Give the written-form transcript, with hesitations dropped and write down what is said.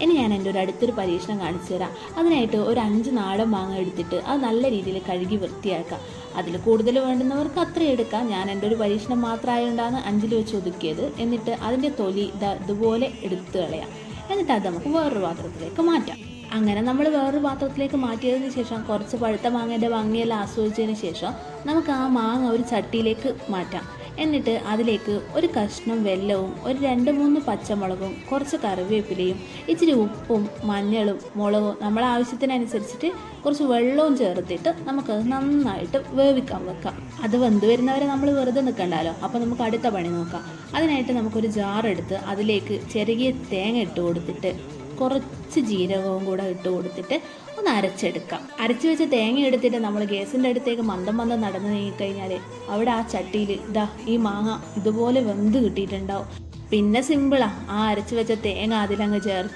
ഇനി ഞാൻ എൻ്റെ ഒരു അടുത്തൊരു പരീക്ഷണം കാണിച്ചു തരാം. അതിനായിട്ട് ഒരു 5 നാടൻ മാങ്ങ എടുത്തിട്ട് അത് നല്ല രീതിയിൽ കഴുകി വൃത്തിയാക്കാം. അതിൽ കൂടുതൽ വേണ്ടുന്നവർക്ക് അത്രയും എടുക്കാം. ഞാൻ എൻ്റെ ഒരു പരീക്ഷണം മാത്രമായതുകൊണ്ടാണ് 5 വെച്ച് ഒതുക്കിയത്. എന്നിട്ട് അതിൻ്റെ തൊലി ഇതുപോലെ എടുത്ത് കളയാം. എന്നിട്ട് അത് നമുക്ക് വേറൊരു പാത്രത്തിലേക്ക് മാറ്റാം. അങ്ങനെ നമ്മൾ വേറൊരു പാത്രത്തിലേക്ക് മാറ്റിയതിന് ശേഷം കുറച്ച് പഴുത്ത മാങ്ങേൻ്റെ ഭംഗിയെല്ലാം ആസ്വദിച്ചതിന് ശേഷം നമുക്ക് ആ മാങ്ങ ഒരു ചട്ടിയിലേക്ക് മാറ്റാം. എന്നിട്ട് അതിലേക്ക് ഒരു കഷ്ണം വെല്ലവും ഒരു 2-3 പച്ചമുളകും കുറച്ച് കറിവേപ്പിലയും ഇച്ചിരി ഉപ്പും മഞ്ഞളും മുളകും നമ്മളെ ആവശ്യത്തിനനുസരിച്ചിട്ട് കുറച്ച് വെള്ളവും ചേർത്തിട്ട് നമുക്കത് നന്നായിട്ട് വേവിക്കാൻ വെക്കാം. അത് വെന്ത് വരുന്നവരെ നമ്മൾ വെറുതെ നിൽക്കണ്ടല്ലോ. അപ്പോൾ നമുക്ക് അടുത്ത പണി നോക്കാം. അതിനായിട്ട് നമുക്കൊരു ജാറെടുത്ത് അതിലേക്ക് ചെറിയ തേങ്ങ ഇട്ട് കൊടുത്തിട്ട് കുറച്ച് ജീരകവും കൂടെ ഇട്ട് കൊടുത്തിട്ട് ഒന്ന് അരച്ചെടുക്കാം. അരച്ച് വെച്ച തേങ്ങ എടുത്തിട്ട് നമ്മൾ ഗ്യാസിൻ്റെ അടുത്തേക്ക് മന്ദം നടന്നു നീങ്ങിക്കഴിഞ്ഞാൽ അവിടെ ആ ചട്ടിയിൽ ഈ മാങ്ങ ഇതുപോലെ വെന്ത് കിട്ടിയിട്ടുണ്ടാവും. പിന്നെ സിമ്പിളാണ്. ആ അരച്ച് വെച്ച തേങ്ങ അതിലങ്ങ് ചേർത്ത്